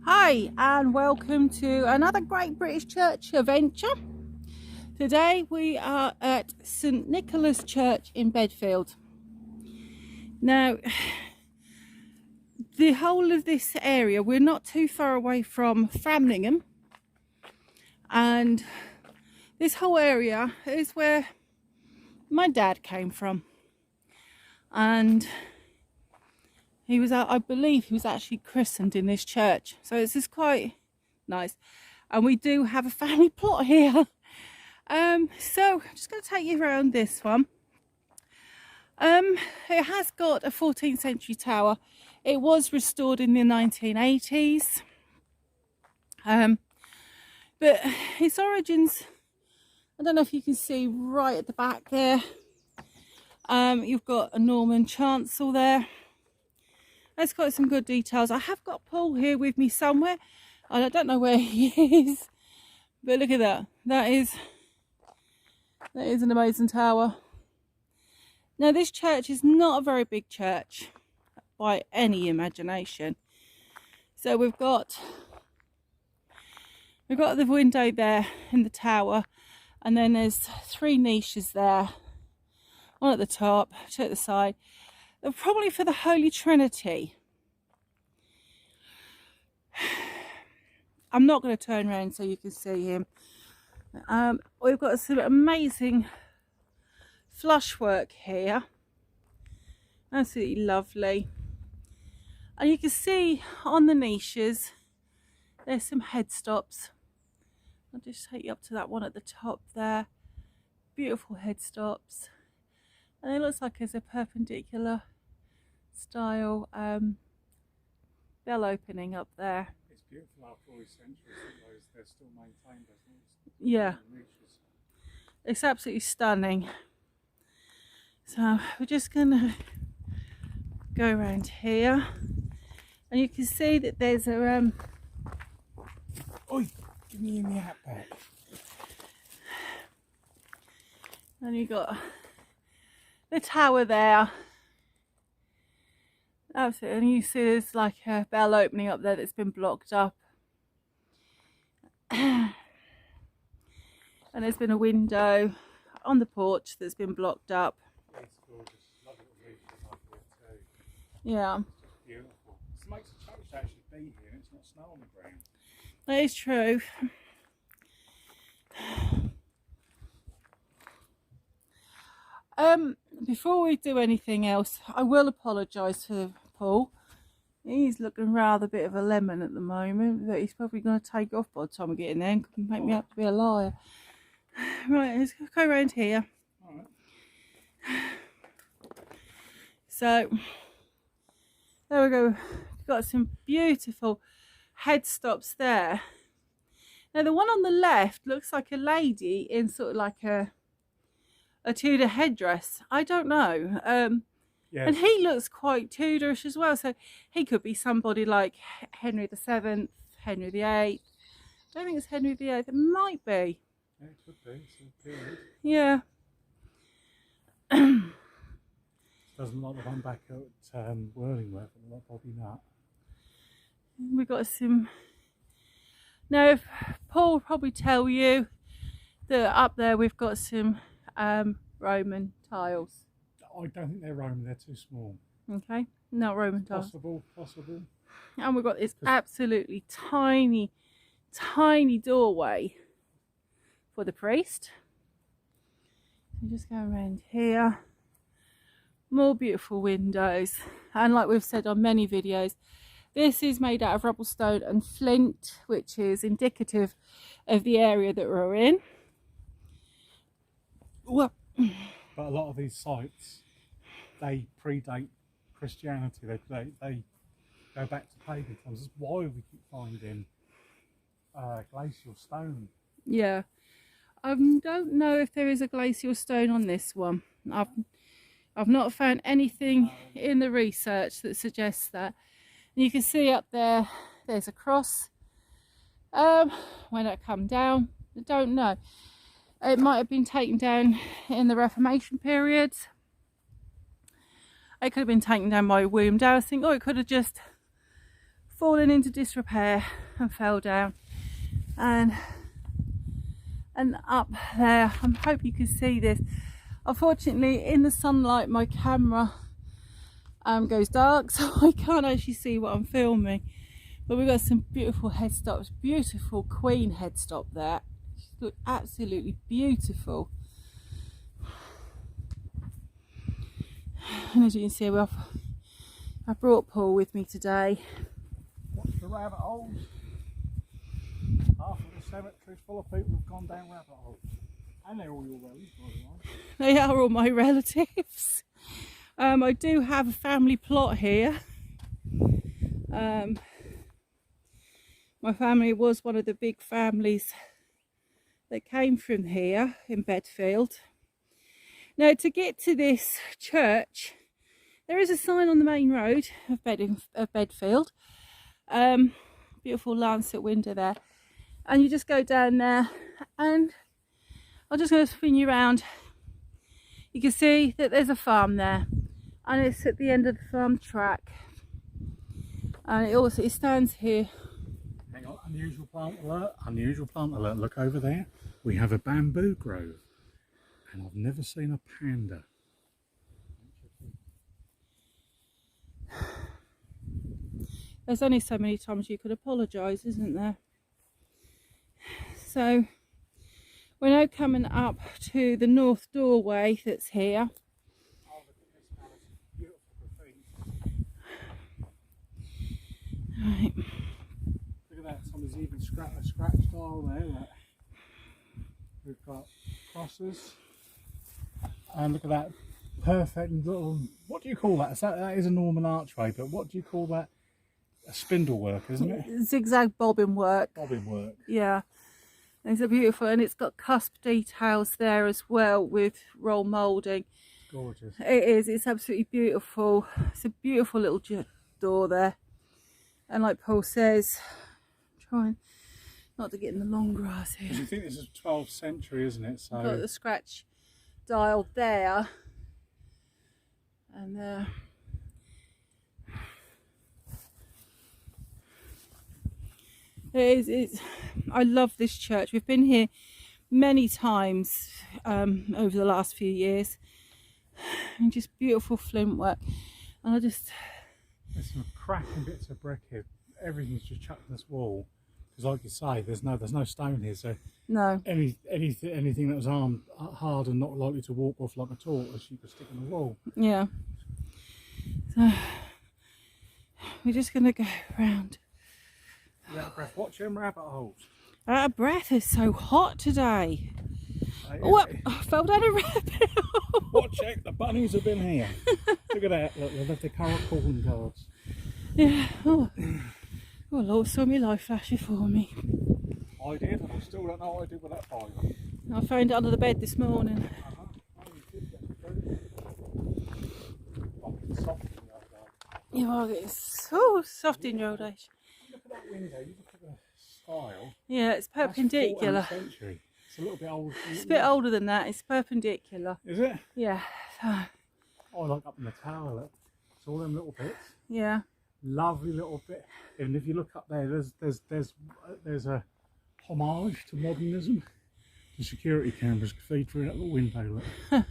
Hi and welcome to another Great British Church adventure. Today we are at St Nicholas Church in Bedfield. Now the whole of this area, we're not too far away from Framlingham, and this whole area is where my dad came from, and he was, I believe he was actually christened in this church, so this is quite nice. And we do have a family plot here. So I'm just going to take you around this one. It has got a 14th century tower. It was restored in the 1980s, but its origins, I don't know if you can see right at the back there. You've got a Norman chancel there. It's got some good details. I have got Paul here with me somewhere, and I don't know where he is, but look at that. That is an amazing tower. Now this church is not a very big church by any imagination. So we've got the window there in the tower, and then there's 3 niches there, one at the top, 2 at the side. They're probably for the Holy Trinity. I'm not going to turn around so you can see him. We've got some amazing flush work here. Absolutely lovely. And you can see on the niches, there's some headstops. I'll just take you up to that one at the top there. Beautiful headstops. And it looks like there's a perpendicular style bell opening up there. It's beautiful after all these centuries, they're still maintained, isn't it? Yeah, it's absolutely stunning. So we're just gonna go around here, and you can see that there's a Oi, give me in the hat back. and you got the tower there. Absolutely, and you see there's like a bell opening up there that's been blocked up. And there's been a window on the porch that's been blocked up. It's gorgeous. Lovely little leaf like it too. Yeah. It's just beautiful. It makes a change to actually be here and it's not snow on the ground. That is true. Before we do anything else, I will apologise to Paul. He's looking rather a bit of a lemon at the moment, but he's probably going to take off by the time we get in there and make me out to be a liar. Right, let's go around here. All right. So, there we go. We've got some beautiful headstops there. Now the one on the left looks like a lady in sort of like a Tudor headdress. I don't know. Yes. And he looks quite Tudorish as well. So he could be somebody like Henry VII, Henry VIII. I don't think it's Henry VIII. It might be. Yeah, it could be. It's a period. Yeah. Doesn't like the one back at Whirlingworth, but like Bobby Nut. We've got some. Now, Paul will probably tell you that up there we've got some Roman tiles. I don't think they're Roman, they're too small. Okay, not Roman tiles. Possible. And we've got this absolutely tiny doorway for the priest. So just go around here. More beautiful windows. And like we've said on many videos, this is made out of rubble stone and flint, which is indicative of the area that we're in. Well, But a lot of these sites, they predate Christianity. They go back to pagan times. That's why we keep finding glacial stone. yeah. I don't know if there is a glacial stone on this one. I've not found anything in the research that suggests that. And you can see up there, there's a cross. When it come down, I don't know. It might have been taken down in the Reformation period. It could have been taken down by William Dowsing, or it could have just fallen into disrepair and fell down. And up there, I'm hoping you can see this. Unfortunately, in the sunlight, my camera goes dark, so I can't actually see what I'm filming. But we've got some beautiful headstops, beautiful queen headstop there. She looks absolutely beautiful. And as you can see, I brought Paul with me today. Watch the rabbit holes. Half of the cemetery's full of people who've gone down rabbit holes. And they're all your relatives, by the way. They are all my relatives. I do have a family plot here. My family was one of the big families that came from here in Bedfield. Now, to get to this church, there is a sign on the main road of Bedfield. Beautiful lancet window there. And you just go down there, and I'm just going to spin you around. You can see that there's a farm there, and it's at the end of the farm track. And it stands here. Hang on, unusual plant alert, unusual plant alert. Look over there. We have a bamboo grove, and I've never seen a panda. There's only so many times you could apologise, isn't there? So we're now coming up to the north doorway that's here. Oh, look at this, Alice. Beautiful graffiti. Right. Look at that, somebody's even a scratch tile there. Look. We've got crosses. And look at that perfect little, what do you call that? That is a Norman archway, but what do you call that? A spindle work, isn't it? Zigzag bobbin work. Bobbin work. Yeah. It's a beautiful, and it's got cusp details there as well with roll moulding. It's gorgeous. It is, it's absolutely beautiful. It's a beautiful little door there. And like Paul says, I'm trying not to get in the long grass here. Because you think this is 12th century, isn't it? So Got the scratch dial there. And there. I love this church. We've been here many times over the last few years, and just beautiful flint work. And there's some cracking bits of brick here. Everything's just chucked in this wall because, like you say, there's no stone here. So no, anything that was hard and not likely to walk off like a tortoise, you could stick in the wall. Yeah. So we're just gonna go around. Out of breath. Watch them rabbit holes. Out of breath. It's so hot today. Oh, I fell down a rabbit hole. Watch it. The bunnies have been here. Look at that. Look, they've left their current calling guards. Yeah. Oh, Lord, saw me life flash before me. I did, and I still don't know what I did with that file. I found it under the bed this morning. You are getting so soft in your old age. Look at that window. You look at the style. Yeah, it's perpendicular. That's 14th century. It's a little bit old. It's a bit older than that. It's perpendicular. Is it? Yeah. Oh, like up in the tower. Look. It's all them little bits. Yeah. Lovely little bit. And if you look up there, there's a homage to modernism. The security cameras feed through that little window. Look.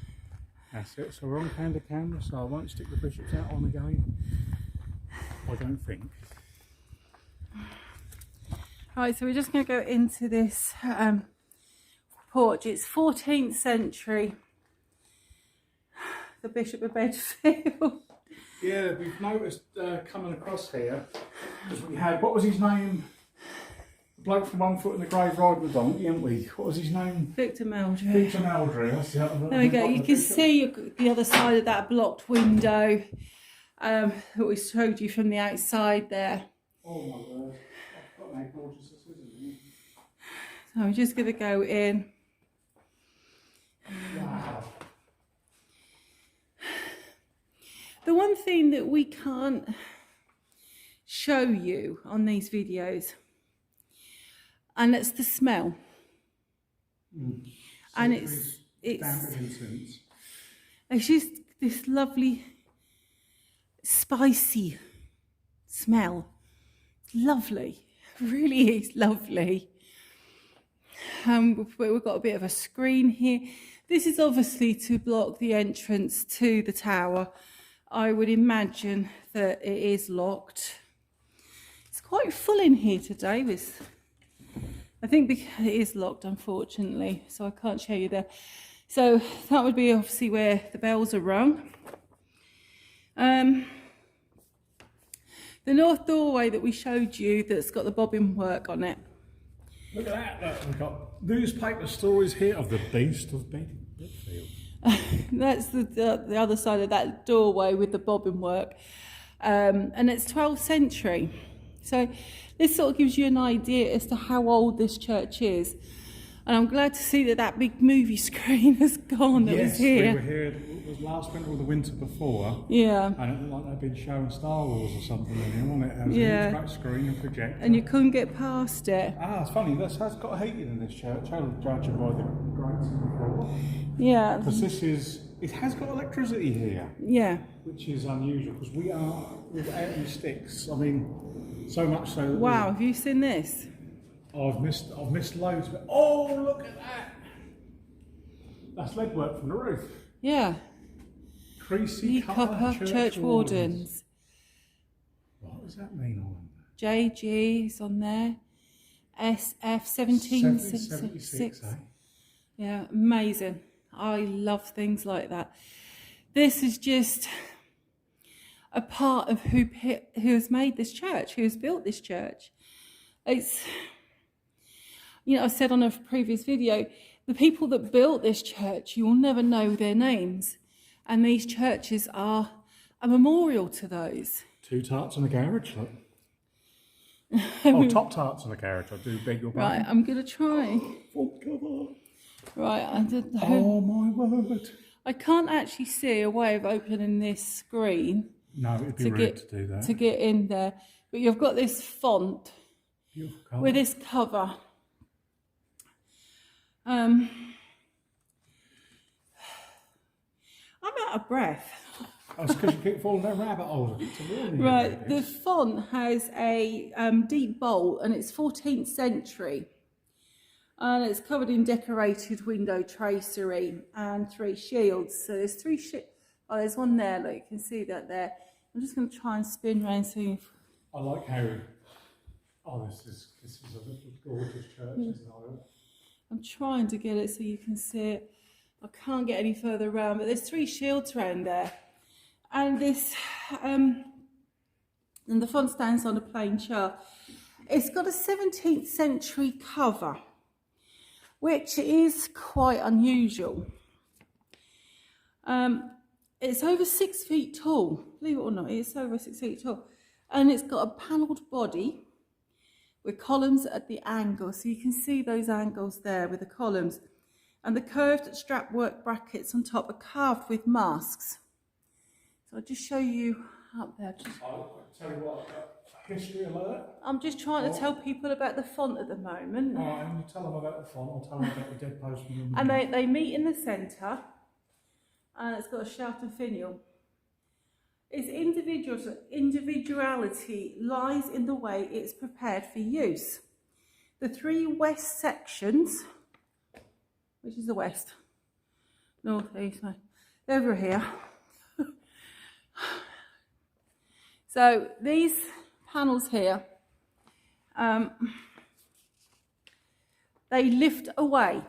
That's it. So we're on candid camera, so I won't stick the bishops out on again. I don't think. Right, so we're just going to go into this porch. It's 14th century. The Bishop of Bedfield. Yeah, we've noticed coming across here, because we had, what was his name? The bloke from 1 Foot in the Grave riding the donkey, haven't we? What was his name? Victor Meldrew. Victor Meldrew, that's the other. There we go. You can see the other side of that blocked window that we showed you from the outside there. Oh my word. I've got no gorgeous scissors. So I'm just going to go in. Wow. The one thing that we can't show you on these videos, and it's the smell. And it's just this lovely spicy smell. lovely, really is lovely. We've got a bit of a screen here. This is obviously to block the entrance to the tower. I would imagine that it is locked. It's quite full in here today. I think because it is locked, unfortunately, so I can't show you there. So that would be obviously where the bells are rung. The north doorway that we showed you that's got the bobbin work on it. Look at that, look, we've got newspaper stories here of the beast of Bedfield. That's the other side of that doorway with the bobbin work. And it's 12th century. So this sort of gives you an idea as to how old this church is. And I'm glad to see that that big movie screen has gone that was here. Yes, we were here, it was last winter or the winter before. Yeah. And it looked like they'd been showing Star Wars or something in here, wasn't it? It was Yeah. a huge screen and projector. And you couldn't get past it. Ah, it's funny, this has got heating in this church, judging by the grates in the floor. Yeah. Because it has got electricity here. Yeah. Which is unusual, because we are without any sticks. I mean, so much so that Wow, have you seen this? I've missed loads of it. Oh, look at that! That's lead work from the roof. Yeah. Creasy copper church wardens. What does that mean, I wonder? JG is on there. SF 1776. Eh? Yeah, amazing. I love things like that. This is just a part of who has made this church, who has built this church. It's, you know, I said on a previous video, the people that built this church, you will never know their names. And these churches are a memorial to those. 2 tarts and a garage, look. Oh, top tarts and a garage, I do beg your pardon. Right, I'm going to try. Front cover. Right, Oh my word. I can't actually see a way of opening this screen. No, it'd be rude to do that. To get in there. But you've got this font with this cover. I'm out of breath. That's because you keep falling down rabbit holes. Right, the font has a deep bold and it's 14th century. And it's covered in decorated window tracery and 3 shields. So there's 3 shields. Oh, there's one there, look, you can see that there. I'm just going to try and spin around so you... I like how... Oh, this is a little gorgeous church, isn't it? I'm trying to get it so you can see it. I can't get any further around, but there's 3 shields around there. And this... and the font stands on a plain chart. It's got a 17th century cover, which is quite unusual. It's over 6 feet tall, believe it or not, it's over 6 feet tall. And it's got a panelled body with columns at the angle, so you can see those angles there with the columns. And the curved strapwork brackets on top are carved with masks. So I'll just show you up there. I'll tell you what, history alert. I'm just trying to tell people about the font at the moment. All right, I'm tell them about the font, I'll tell them about the dead postman. And they meet in the centre, and it's got a shaft and finial. Its individuality lies in the way it's prepared for use. The 3 west sections, which is the west, north, east, no, over here. So these panels here, they lift away.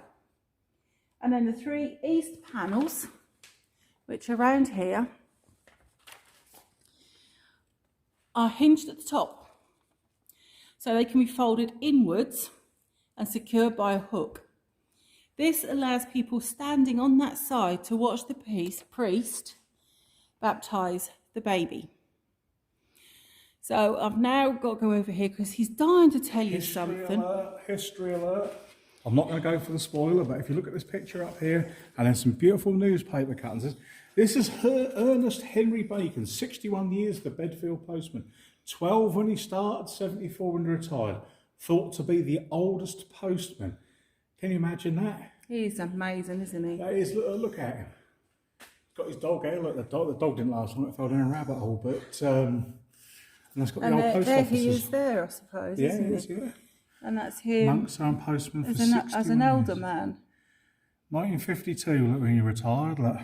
And then the 3 east panels, which are around here, are hinged at the top. So they can be folded inwards and secured by a hook. This allows people standing on that side to watch the priest baptise the baby. So I've now got to go over here because he's dying to tell you something. History alert. I'm not going to go for the spoiler, but if you look at this picture up here, and there's some beautiful newspaper cuttings. This is Ernest Henry Bacon, 61 years, the Bedfield postman. 12 when he started, 74 when he retired. Thought to be the oldest postman. Can you imagine that? He's amazing, isn't he? That is, look at him. He's got his dog here. Look, the dog didn't last long, it fell down a rabbit hole, but And that's got And the old post there offices. he is there, I suppose, Yeah, isn't it is, he? yeah. And that's him Monks and postman for as 61 an elder years. man. 1952, look, when you retired, look.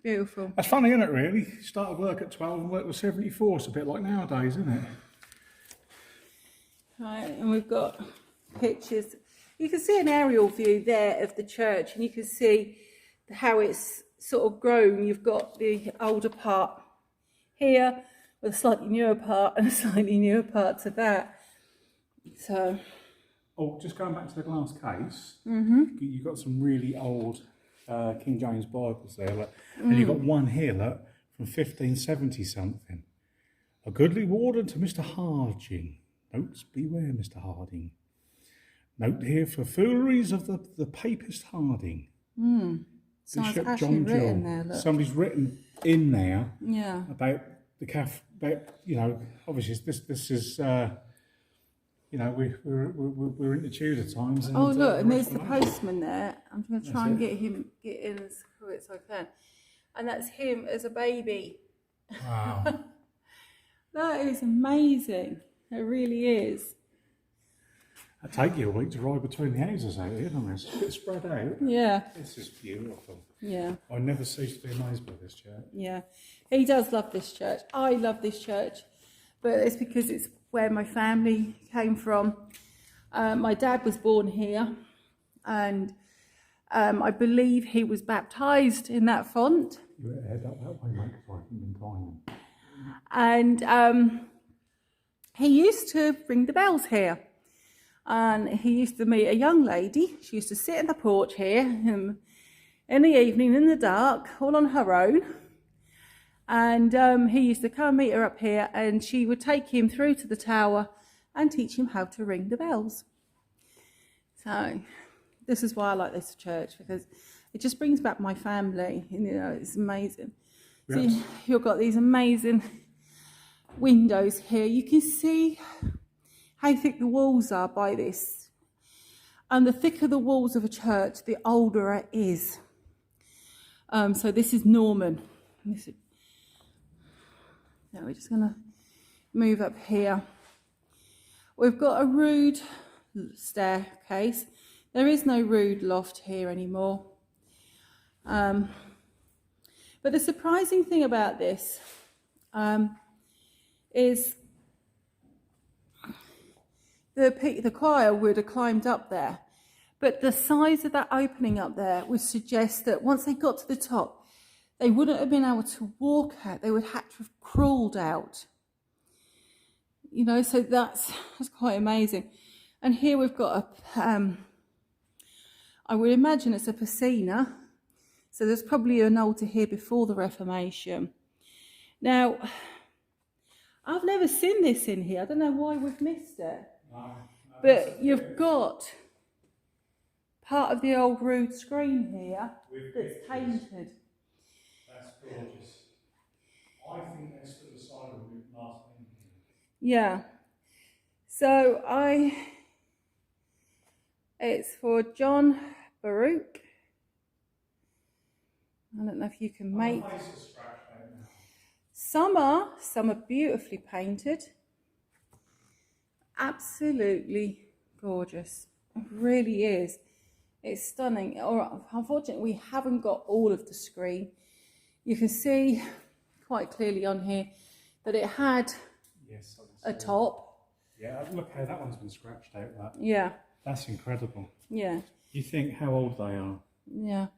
Beautiful. That's funny, isn't it, really? Started work at 12 and worked till 74. It's a bit like nowadays, isn't it? Right, and we've got pictures. You can see an aerial view there of the church, and you can see how it's sort of grown. You've got the older part here, with a slightly newer part, and a slightly newer part to that. So, oh, just going back to the glass case, you've got some really old King James Bibles there, look. And you've got one here, look, from 1570 something. A goodly warden to Mr. Harding. Notes beware, Mr. Harding. Note here for fooleries of the papist Harding. so it's Bishop actually John written Gill. there, look. Somebody's written in there Yeah. about the about, you know, obviously this is you know, we're into Tudor times. And, Oh look, and there's the Reformation. postman there. I'm going to try and get in as quick as I can. And that's him as a baby. Wow. That is amazing. It really is. It'd take you a week to ride between the houses out here, doesn't it? It's a bit spread out. Yeah. This is beautiful. Yeah. I never cease to be amazed by this church. Yeah. He does love this church. I love this church. But it's because it's where my family came from. My dad was born here. And I believe he was baptised in that font. You better head up that way, mate, because I haven't been climbing. And he used to ring the bells here. And he used to meet a young lady. She used to sit in the porch here in the evening in the dark, all on her own. And he used to come and meet her up here, and she would take him through to the tower and teach him how to ring the bells. So this is why I like this church, because it just brings back my family. And, you know, it's amazing. Yes. So you've got these amazing windows here. You can see how thick the walls are by this. And the thicker the walls of a church, the older it is. So this is Norman. Now we're just going to move up here. We've got a rood staircase. There is no rood loft here anymore. But the surprising thing about this is the choir would have climbed up there, but the size of that opening up there would suggest that once they got to the top, they wouldn't have been able to walk out. They would have to have crawled out. You know, so that's quite amazing. And here we've got a, I would imagine it's a piscina. So there's probably an altar here before the Reformation. Now, I've never seen this in here. I don't know why we've missed it. But you've got part of the old rood screen here that's painted. That's gorgeous. I think that's to the side of the last thing. Yeah. So it's for John Baruch. I don't know if you can make. Some are beautifully painted. Absolutely gorgeous. It really is. It's stunning. Or unfortunately, we haven't got all of the screen. You can see quite clearly on here that it had a top. Yeah, look how that one's been scratched out. That. Yeah. That's incredible. Yeah. You think how old they are? Yeah.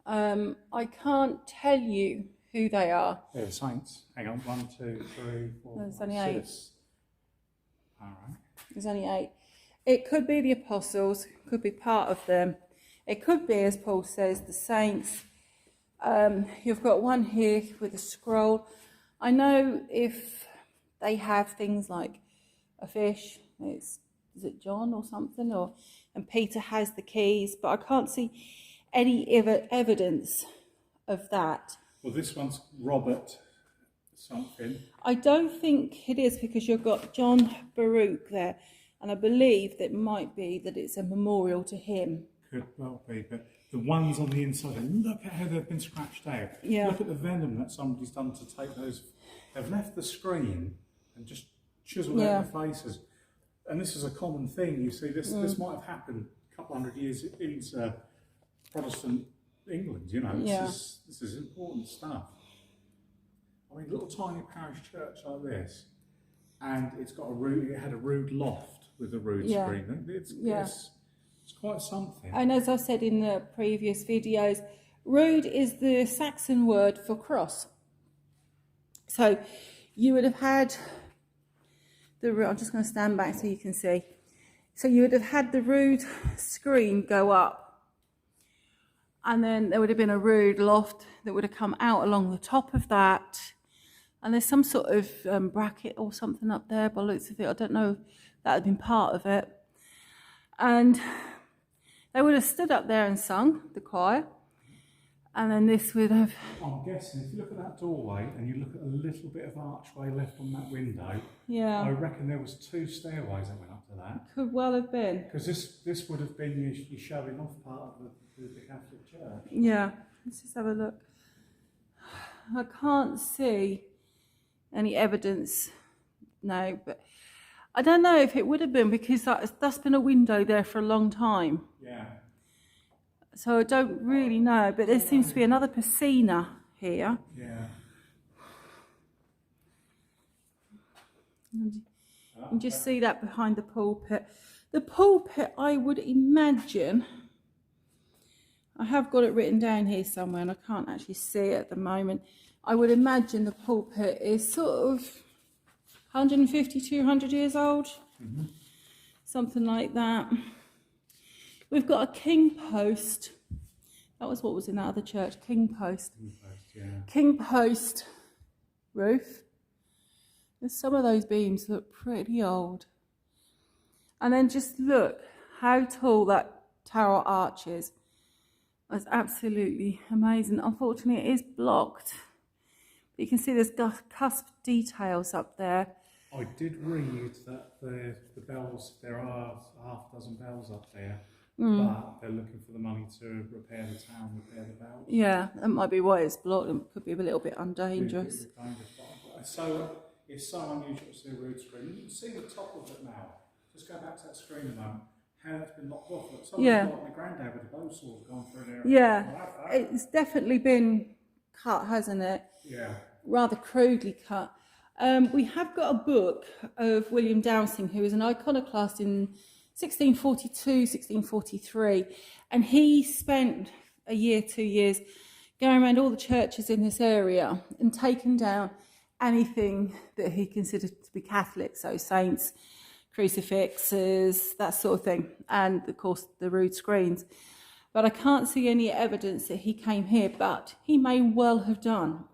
I can't tell you who they are. They're the saints. Hang on, 1, 2, 3, 4. There's only 8. All right. There's only 8. It could be the apostles, could be part of them. It could be, as Paul says, the saints. You've got one here with a scroll. I know if they have things like a fish, is it John or something, and Peter has the keys, but I can't see any evidence of that. Well, this one's Robert something. I don't think it is, because you've got John Baruch there, and I believe that might be that it's a memorial to him. Could well be, but the ones on the inside, look at how they've been scratched out. Yeah. Look at the venom that somebody's done to take those they've left the screen and just chiseled out the faces. And this is a common thing. You see, this might have happened a couple hundred years into Protestant England. You know, this is important stuff. I mean, little tiny parish church like this, and it's got a rood. It had a rood loft with a rood screen. It's quite something. And as I said in the previous videos, rood is the Saxon word for cross. So you would have had the rood. I'm just going to stand back so you can see. So you would have had the rood screen go up, and then there would have been a rood loft that would have come out along the top of that. And there's some sort of bracket or something up there by the looks of it. I don't know if that had been part of it. And they would have stood up there and sung, the choir. And then this would have... I'm guessing if you look at that doorway and you look at a little bit of archway left on that window, I reckon there was 2 stairways that went up to that. Could well have been. Because this would have been your showing off part of the Catholic Church. Yeah, let's just have a look. I can't see any evidence, no, but I don't know if it would have been, because that's been a window there for a long time. Yeah. So I don't really know, but there seems to be another piscina here. Yeah. And you can just see that behind the pulpit. The pulpit, I would imagine, I have got it written down here somewhere and I can't actually see it at the moment. I would imagine the pulpit is sort of 150, 200 years old, something like that. We've got a king post. That was what was in that other church, king post. King post roof. Some of those beams look pretty old. And then just look how tall that tower arch is. That's absolutely amazing. Unfortunately, it is blocked. You can see there's cusp details up there. I did read that the bells, there are half a dozen bells up there, but they're looking for the money to repair the town, repair the bells. Yeah, that might be why it's blocked. It could be a little bit undangerous. So it's so unusual to see a rood screen. You can see the top of it now. Just go back to that screen a moment. How that's been locked off. Like my granddad with the bow sword gone through there. Yeah, it's definitely been cut, hasn't it? Yeah. Rather crudely cut. We have got a book of William Dowsing, who was an iconoclast in 1642, 1643, and he spent a year, 2 years going around all the churches in this area and taking down anything that he considered to be Catholic, so saints, crucifixes, that sort of thing, and of course the rood screens. But I can't see any evidence that he came here, but he may well have done.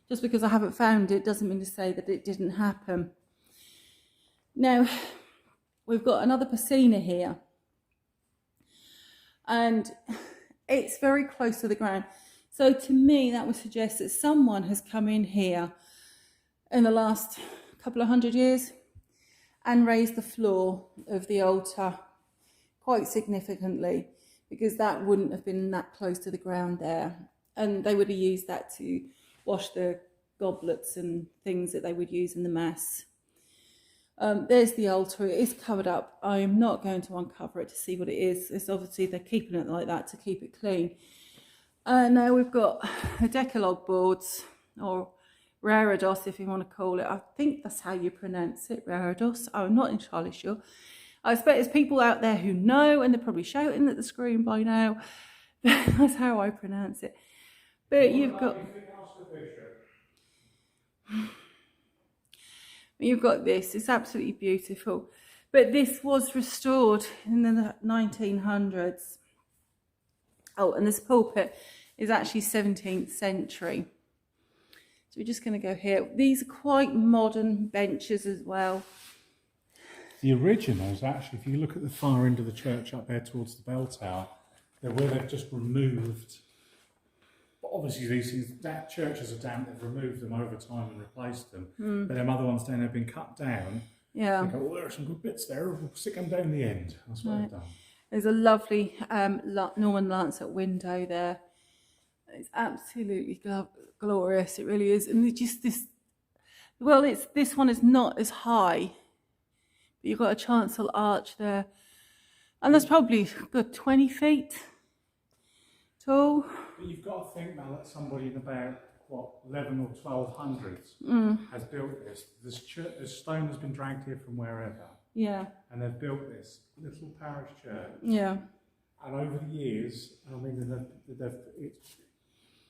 Just because I haven't found it doesn't mean to say that it didn't happen. Now, we've got another piscina here, and it's very close to the ground. So to me, that would suggest that someone has come in here in the last couple of 100 years and raised the floor of the altar quite significantly, because that wouldn't have been that close to the ground there. And they would have used that to wash the goblets and things that they would use in the mass. There's the altar. It is covered up. I am not going to uncover it to see what it is. It's obviously they're keeping it like that to keep it clean. Now we've got the Decalogue Boards, or Reredos, if you want to call it. I think that's how you pronounce it, Reredos. I'm not entirely sure. I expect there's people out there who know, and they're probably shouting at the screen by now. That's how I pronounce it. But you've got this. It's absolutely beautiful. But this was restored in the 1900s. Oh, and this pulpit is actually 17th century. So we're just going to go here. These are quite modern benches as well. The originals, actually, if you look at the far end of the church up there towards the bell tower, they're where they've just removed. But obviously, these things, that churches are down, they've removed them over time and replaced them. But them other ones down there have been cut down. Yeah. They go, well, there are some good bits there, we'll stick them down the end. That's what they've done. There's a lovely Norman Lancet window there. It's absolutely glorious, it really is. And just this Well, this one is not as high, but you've got a chancel arch there, and that's probably a good 20 feet tall. But you've got to think now that somebody in about, what, 11 or 1200s has built this. This stone has been dragged here from wherever. Yeah. And they've built this little parish church. Yeah. And over the years, I mean,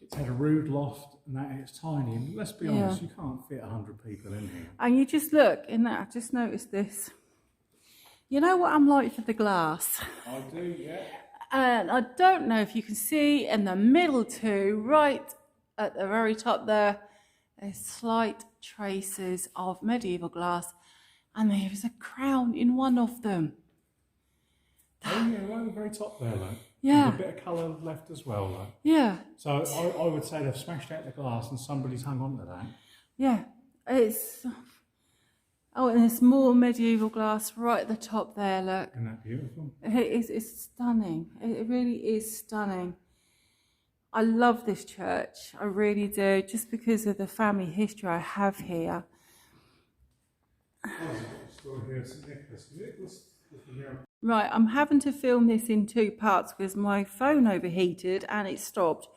it's had a rood loft and that, it's tiny. And let's be honest, you can't fit 100 people in here. And you just look in that, I just noticed this. You know what I'm like for the glass? I do, yeah. And I don't know if you can see in the middle too, right at the very top there, there's slight traces of medieval glass, and there is a crown in one of them. Oh yeah, right at the very top there, like. Yeah. There's a bit of colour left as well, like. Yeah. So I would say they've smashed out the glass and somebody's hung on to that. Yeah. It's... Oh, and there's more medieval glass right at the top there, look. Isn't that beautiful? It's stunning. It really is stunning. I love this church. I really do, just because of the family history I have here. Right, I'm having to film this in 2 parts because my phone overheated and it stopped.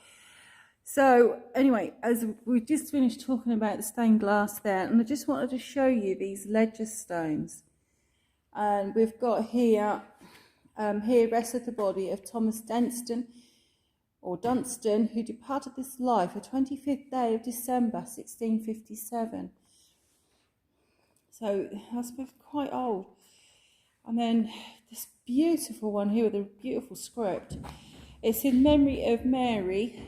So anyway, as we just finished talking about the stained glass there, and I just wanted to show you these ledger stones. And we've got here, here rested the body of Thomas Dunstan, who departed this life the 25th day of December 1657. So that's quite old. And then this beautiful one here with a beautiful script. It's in memory of Mary,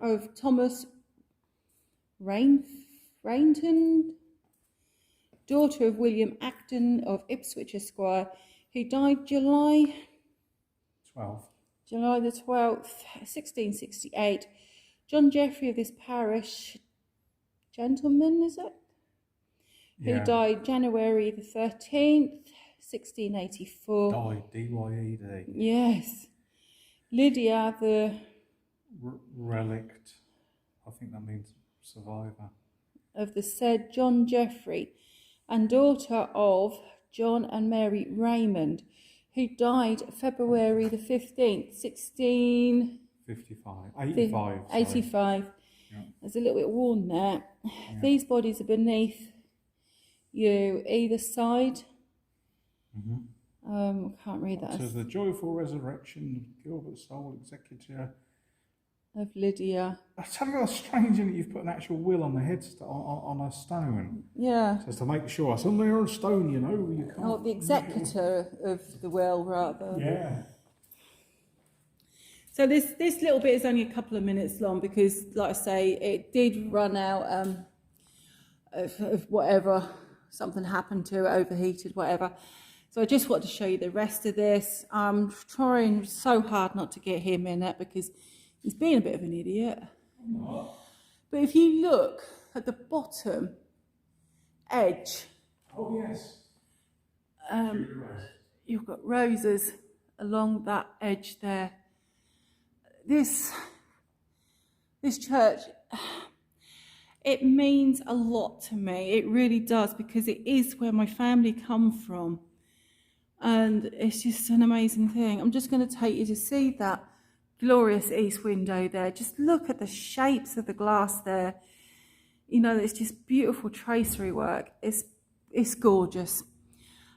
of Thomas Rainton, daughter of William Acton of Ipswich, Esquire, who died July the 12th, 1668. John Geoffrey of this parish, gentleman, is it? Yeah. Who died January the 13th, 1684. Died, D-Y-E-D. Yes. Lydia, the... relict. I think that means survivor. Of the said John Geoffrey, and daughter of John and Mary Raymond, who died February the 15th, 85. Yeah. There's a little bit worn there. Yeah. These bodies are beneath you, either side. I can't read that. It says the joyful resurrection of Gilbert Soul, executor of Lydia. That's a strange that you've put an actual will on the headstone on a stone. Yeah. It says to make sure. It's on there on a stone, you know. You can't. Oh, the executor of the will, rather. Yeah. So this little bit is only a couple of minutes long because, like I say, it did run out of whatever, something happened to it, overheated, whatever. So I just want to show you the rest of this. I'm trying so hard not to get him in it because he's being a bit of an idiot. But if you look at the bottom edge, oh yes, you've got roses along that edge there. This church, it means a lot to me. It really does, because it is where my family come from. And it's just an amazing thing. I'm just going to take you to see that glorious east window there. Just look at the shapes of the glass there. You know, it's just beautiful tracery work. It's gorgeous.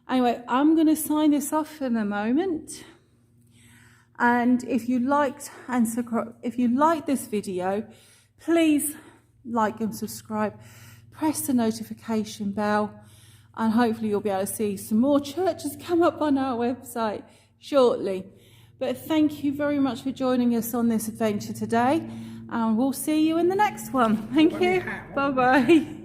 Anyway, I'm going to sign this off in a moment. And if you liked this video, please like and subscribe. Press the notification bell, and hopefully you'll be able to see some more churches come up on our website shortly. But thank you very much for joining us on this adventure today, and we'll see you in the next one. Thank you. Bye-bye.